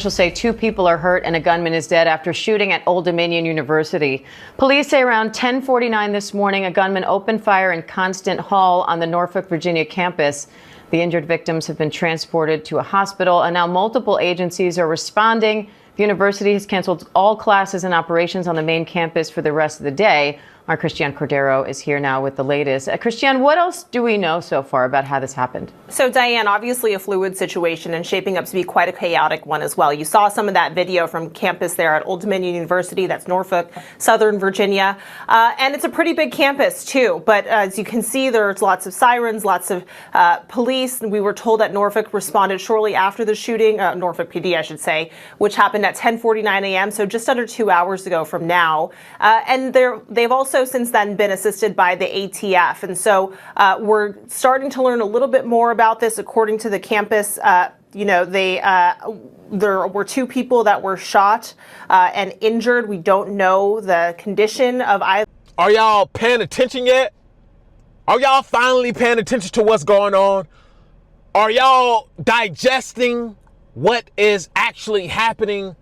Officials say 2 people are hurt and a gunman is dead after shooting at Old Dominion University. Police say around 10:49 this morning, a gunman opened fire in Constant Hall on the Norfolk, Virginia campus. The injured victims have been transported to a hospital, and now multiple agencies are responding. The university has canceled all classes and operations on the main campus for the rest of the day. Our Christiane Cordero is here now with the latest. Christiane, what else do we know so far about how this happened? So, Diane, obviously a fluid situation and shaping up to be quite a chaotic one as well. You saw some of that video from campus there at Old Dominion University. That's Norfolk, Southern Virginia. And it's a pretty big campus, too. But as you can see, there's lots of sirens, lots of police. We were told that Norfolk responded shortly after the shooting, Norfolk PD, I should say, which happened at 10:49 a.m., so just under 2 hours ago from now. And they've also since then been assisted by the ATF. And so we're starting to learn a little bit more about this. According to the campus, there were 2 people that were shot and injured. We don't know the condition of either. Are y'all paying attention yet? Are y'all finally paying attention to what's going on? Are y'all digesting what is actually happening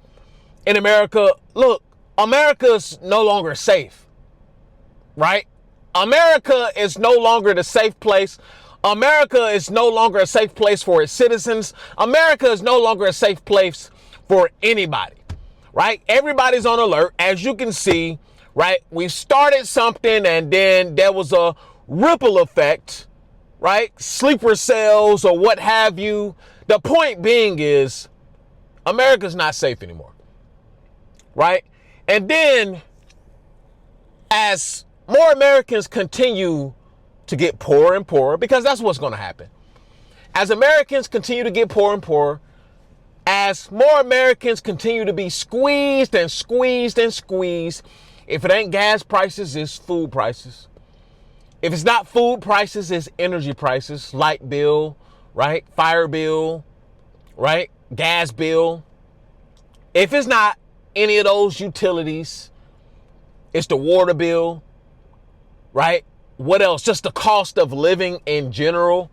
in America? Look, America's no longer safe. Right? America is no longer the safe place. America is no longer a safe place for its citizens. America is no longer a safe place for anybody. Right? Everybody's on alert. As you can see, right? We started something and then there was a ripple effect, right? Sleeper cells or what have you. The point being is America's not safe anymore. Right? And then as more Americans continue to get poorer and poorer, because that's what's going to happen. As Americans continue to get poorer and poorer, as more Americans continue to be squeezed and squeezed and squeezed, if it ain't gas prices, it's food prices. If it's not food prices, it's energy prices, light bill, right? Fire bill, right? Gas bill. If it's not any of those utilities, it's the water bill. Right? What else? Just the cost of living in general.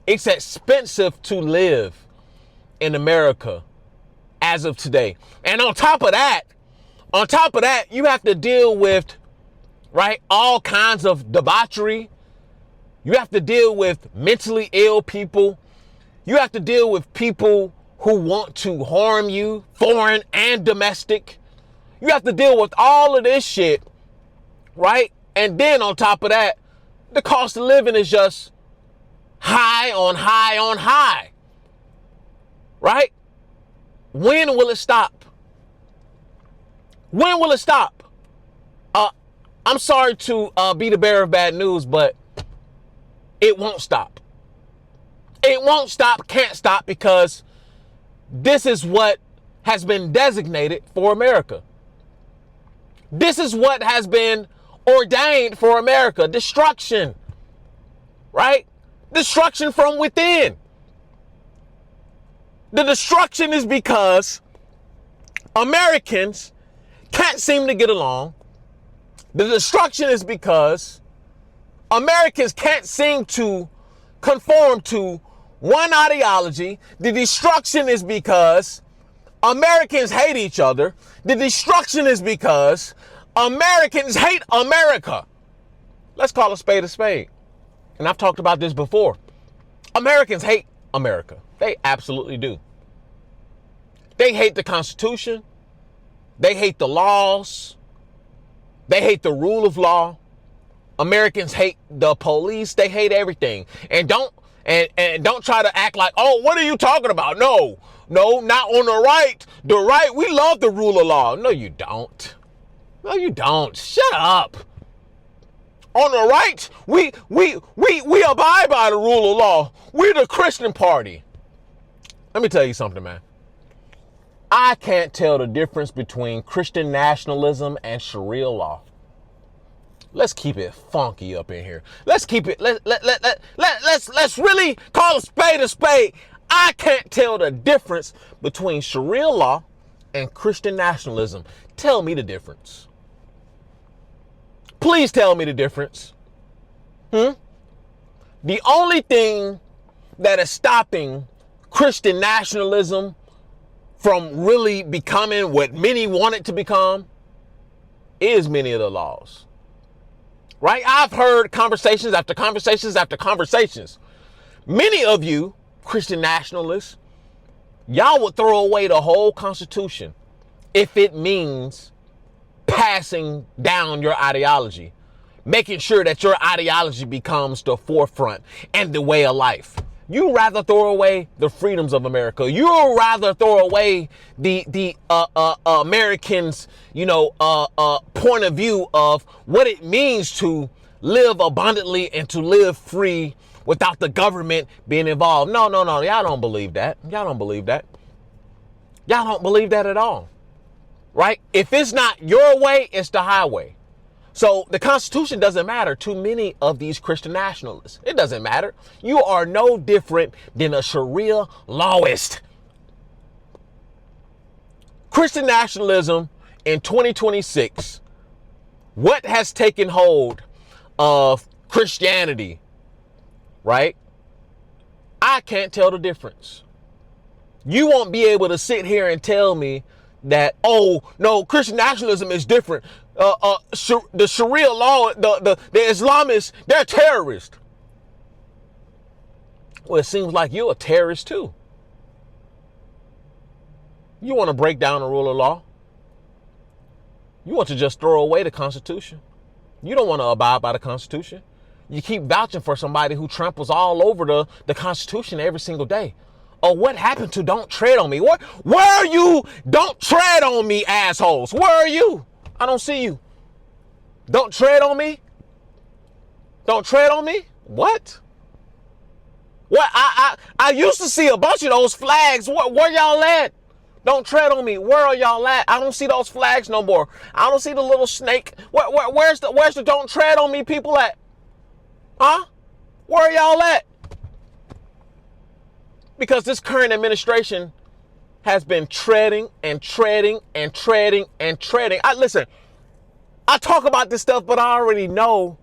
It's expensive to live in America as of today. And on top of that, you have to deal with, right, all kinds of debauchery. You have to deal with mentally ill people. You have to deal with people who want to harm you, foreign and domestic. You have to deal with all of this shit, right? And then on top of that, the cost of living is just high on high on high. Right? When will it stop? When will it stop? I'm sorry to be the bearer of bad news, but it won't stop. It won't stop, can't stop, because this is what has been designated for America. This is what has been ordained for America. Destruction, right? Destruction from within. The destruction is because Americans can't seem to get along. The destruction is because Americans can't seem to conform to one ideology. The destruction is because Americans hate each other. The destruction is because Americans hate America. Let's call a spade a spade. And I've talked about this before. Americans hate America. They absolutely do. They hate the Constitution. They hate the laws. They hate the rule of law. Americans hate the police. They hate everything. And don't try to act like, oh, what are you talking about? No, not on the right. The right, we love the rule of law. No, you don't. No, you don't. Shut up. On the right, we abide by the rule of law. We're the Christian party. Let me tell you something, man. I can't tell the difference between Christian nationalism and Sharia law. Let's keep it funky up in here. Let's keep it. Let's really call a spade a spade. I can't tell the difference between Sharia law and Christian nationalism. Tell me the difference. Please tell me the difference. The only thing that is stopping Christian nationalism from really becoming what many want it to become is many of the laws. Right? I've heard conversations after conversations after conversations. Many of you, Christian nationalists, y'all would throw away the whole Constitution if it means passing down your ideology, making sure that your ideology becomes the forefront and the way of life. You rather throw away the freedoms of America. You'd rather throw away the Americans, point of view of what it means to live abundantly and to live free without the government being involved. No. Y'all don't believe that. Y'all don't believe that. Y'all don't believe that at all. Right? If it's not your way, it's the highway. So the Constitution doesn't matter to many of these Christian nationalists. It doesn't matter. You are no different than a Sharia lawist. Christian nationalism in 2026, what has taken hold of Christianity, right? I can't tell the difference. You won't be able to sit here and tell me that, oh, no, Christian nationalism is different. The Sharia law, the Islamists, they're terrorists. Well, it seems like you're a terrorist too. You want to break down the rule of law. You want to just throw away the Constitution. You don't want to abide by the Constitution. You keep vouching for somebody who tramples all over the Constitution every single day. Oh, what happened to don't tread on me? Where are you? Don't tread on me, assholes. Where are you? I don't see you. Don't tread on me? Don't tread on me? What? What? I used to see a bunch of those flags. Where y'all at? Don't tread on me. Where are y'all at? I don't see those flags no more. I don't see the little snake. Where's the don't tread on me people at? Huh? Where are y'all at? Because this current administration has been treading and treading and treading and treading. Listen, I talk about this stuff, but I already know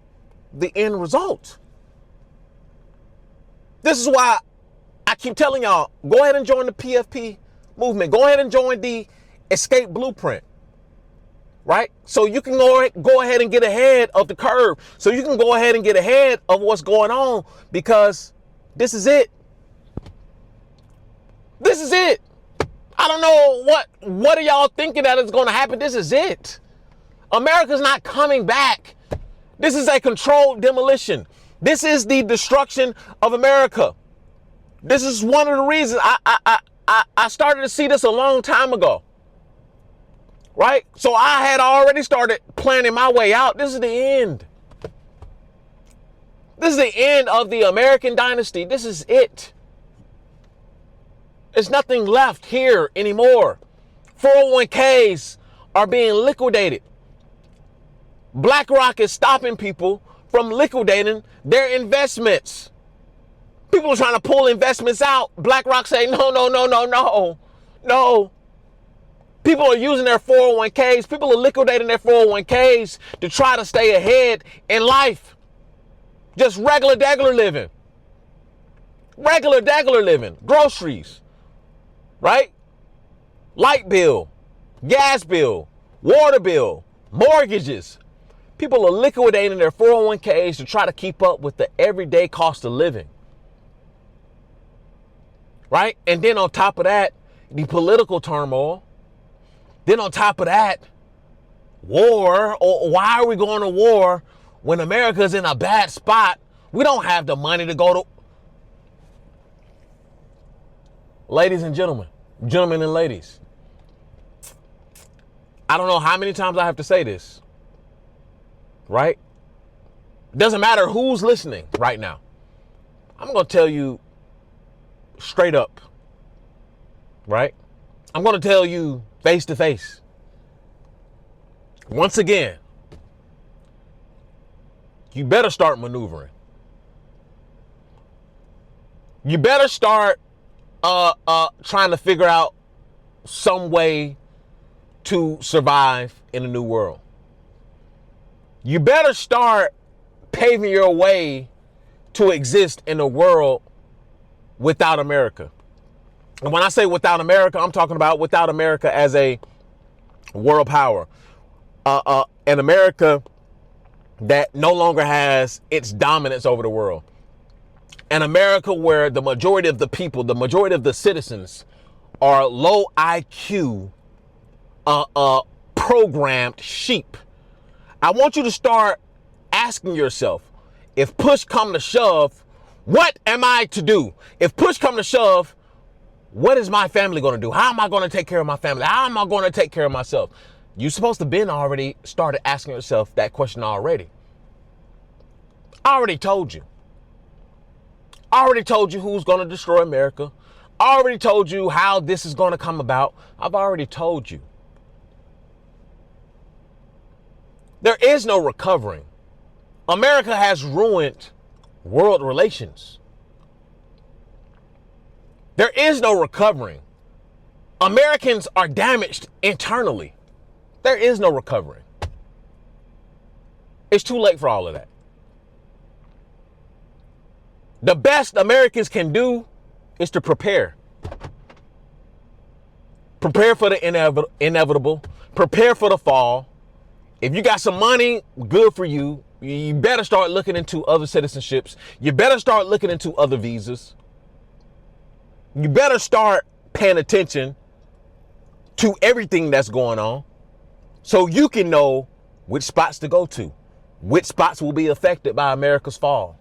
the end result. This is why I keep telling y'all, go ahead and join the PFP movement. Go ahead and join the Escape Blueprint, right? So you can go ahead and get ahead of the curve. So you can go ahead and get ahead of what's going on, because this is it. This is it. I don't know what are y'all thinking that is going to happen. This is it. America's not coming back. This is a controlled demolition. This is the destruction of America. This is one of the reasons I started to see this a long time ago. Right? So I had already started planning my way out. This is the end. This is the end of the American dynasty. This is it. There's nothing left here anymore. 401ks are being liquidated. BlackRock is stopping people from liquidating their investments. People are trying to pull investments out. BlackRock say, no. People are using their 401ks. People are liquidating their 401ks to try to stay ahead in life. Just regular living. Regular living. Groceries. Right? Light bill, gas bill, water bill, mortgages. People are liquidating their 401ks to try to keep up with the everyday cost of living. Right? And then on top of that, the political turmoil. Then on top of that, war. Or why are we going to war when America's in a bad spot? We don't have the money to go to. Ladies and gentlemen and ladies, I don't know how many times I have to say this, right? It doesn't matter who's listening right now. I'm going to tell you straight up, right? I'm going to tell you face to face. Once again, you better start maneuvering. You better start trying to figure out some way to survive in a new world. You better start paving your way to exist in a world without America. And when I say without America, I'm talking about without America as a world power. An America that no longer has its dominance over the world. An America where the majority of the people, the majority of the citizens are low IQ, programmed sheep. I want you to start asking yourself, if push come to shove, what am I to do? If push come to shove, what is my family going to do? How am I going to take care of my family? How am I going to take care of myself? You're supposed to been already started asking yourself that question already. I already told you. I already told you who's going to destroy America. I already told you how this is going to come about. I've already told you. There is no recovering. America has ruined world relations. There is no recovering. Americans are damaged internally. There is no recovering. It's too late for all of that. The best Americans can do is to prepare. Prepare for the inevitable. Prepare for the fall. If you got some money, good for you. You better start looking into other citizenships. You better start looking into other visas. You better start paying attention to everything that's going on so you can know which spots to go to, which spots will be affected by America's fall,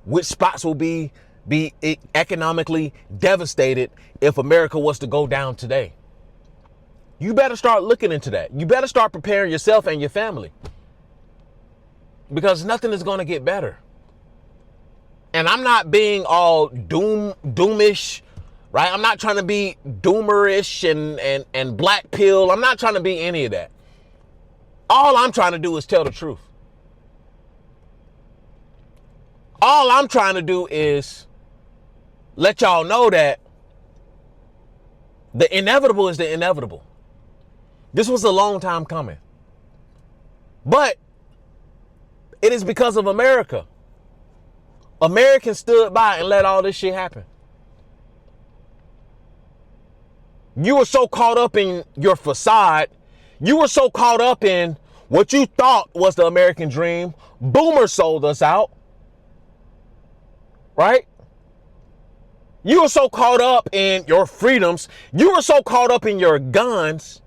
which spots will be economically devastated if America was to go down today. You better start looking into that. You better start preparing yourself and your family, because nothing is going to get better. And I'm not being all doomish, right? I'm not trying to be doomerish and black pill. I'm not trying to be any of that. All I'm trying to do is tell the truth. All I'm trying to do is let y'all know that the inevitable is the inevitable. This was a long time coming. But it is because of America. Americans stood by and let all this shit happen. You were so caught up in your facade. You were so caught up in what you thought was the American dream. Boomers sold us out. Right? You were so caught up in your freedoms. You were so caught up in your guns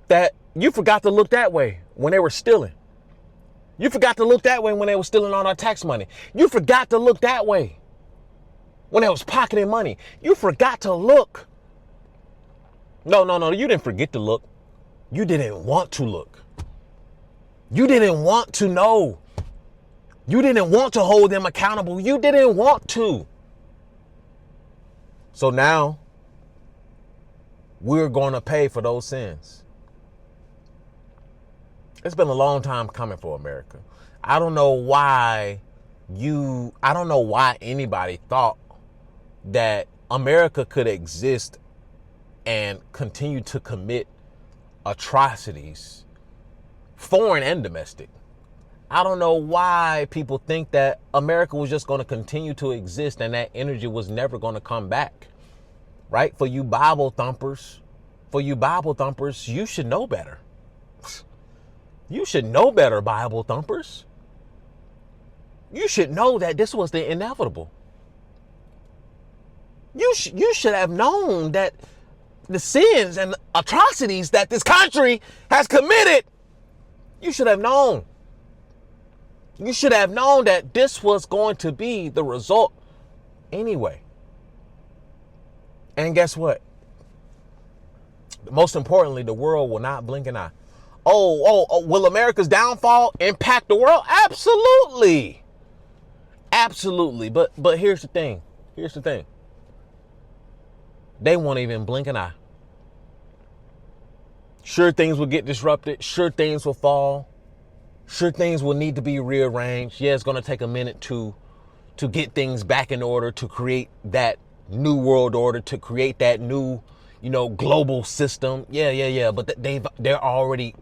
that you forgot to look that way when they were stealing. You forgot to look that way when they were stealing all our tax money. You forgot to look that way when they was pocketing money. You forgot to look. No, you didn't forget to look. You didn't want to look. You didn't want to know. You didn't want to hold them accountable. You didn't want to. So now we're going to pay for those sins. It's been a long time coming for America. I don't know why anybody thought that America could exist and continue to commit atrocities, foreign and domestic. I don't know why people think that America was just going to continue to exist and that energy was never going to come back, right? For you Bible thumpers, you should know better. You should know better, Bible thumpers. You should know that this was the inevitable. You should have known that the sins and atrocities that this country has committed, you should have known. You should have known that this was going to be the result anyway. And guess what? Most importantly, the world will not blink an eye. Oh, will America's downfall impact the world? Absolutely. Absolutely. But here's the thing. They won't even blink an eye. Sure, things will get disrupted. Sure, things will fall. Sure, things will need to be rearranged. Yeah, it's going to take a minute to get things back in order, to create that new world order, to create that new, global system. Yeah. But they're already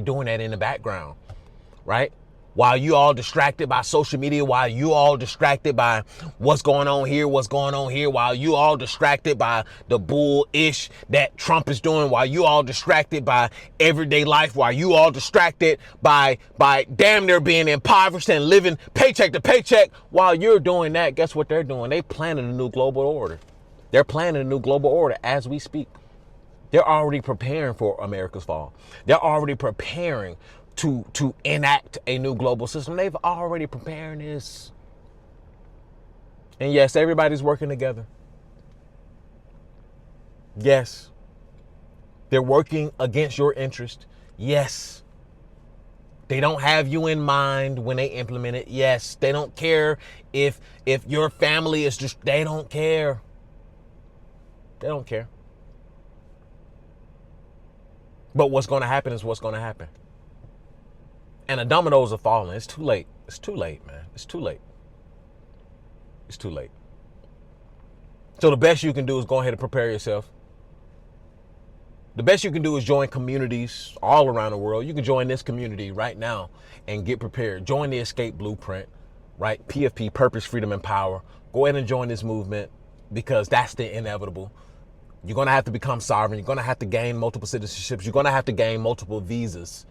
doing that in the background, right? while you all distracted by social media, while you all distracted by what's going on here, while you all distracted by the bullish that Trump is doing, while you all distracted by everyday life, while you all distracted by damn near being impoverished and living paycheck to paycheck, while you're doing that, guess what they're doing? They planning a new global order. They're planning a new global order as we speak. They're already preparing for America's fall. They're already preparing to enact a new global system. They've already preparing this. And yes, everybody's working together. Yes. They're working against your interest. Yes. They don't have you in mind when they implement it. Yes. They don't care if your family is just, they don't care. They don't care. But what's going to happen is what's going to happen. And the dominoes are falling. It's too late. It's too late, man. It's too late. It's too late. So the best you can do is go ahead and prepare yourself. The best you can do is join communities all around the world. You can join this community right now and get prepared. Join the Escape Blueprint, right? PFP, Purpose, Freedom, and Power. Go ahead and join this movement because that's the inevitable. You're going to have to become sovereign. You're going to have to gain multiple citizenships. You're going to have to gain multiple visas,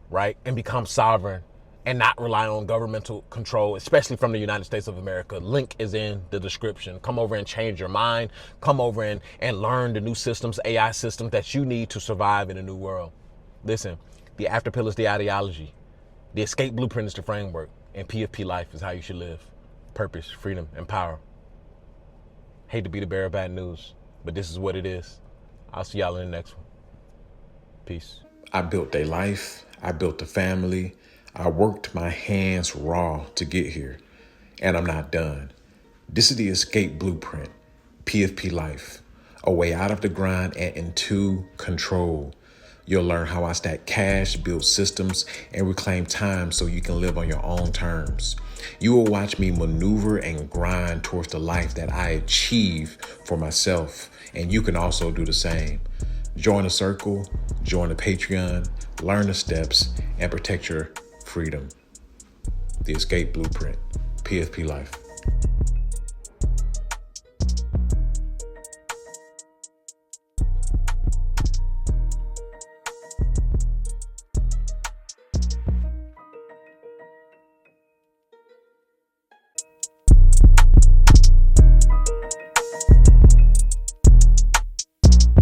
right? And become sovereign and not rely on governmental control, especially from the United States of America. Link is in the description. Come over and change your mind. Come over and learn the new systems, AI systems that you need to survive in a new world. Listen, the after pill is the ideology. The Escape Blueprint is the framework. And PFP life is how you should live. Purpose, freedom, and power. Hate to be the bearer of bad news, but this is what it is. I'll see y'all in the next one. Peace. I built a life. I built a family. I worked my hands raw to get here, and I'm not done. This is the Escape Blueprint, PFP Life, a way out of the grind and into control. You'll learn how I stack cash, build systems, and reclaim time so you can live on your own terms. You will watch me maneuver and grind towards the life that I achieve for myself, and you can also do the same. Join the circle, join the Patreon, learn the steps, and protect your freedom. The Escape Blueprint, PFP Life.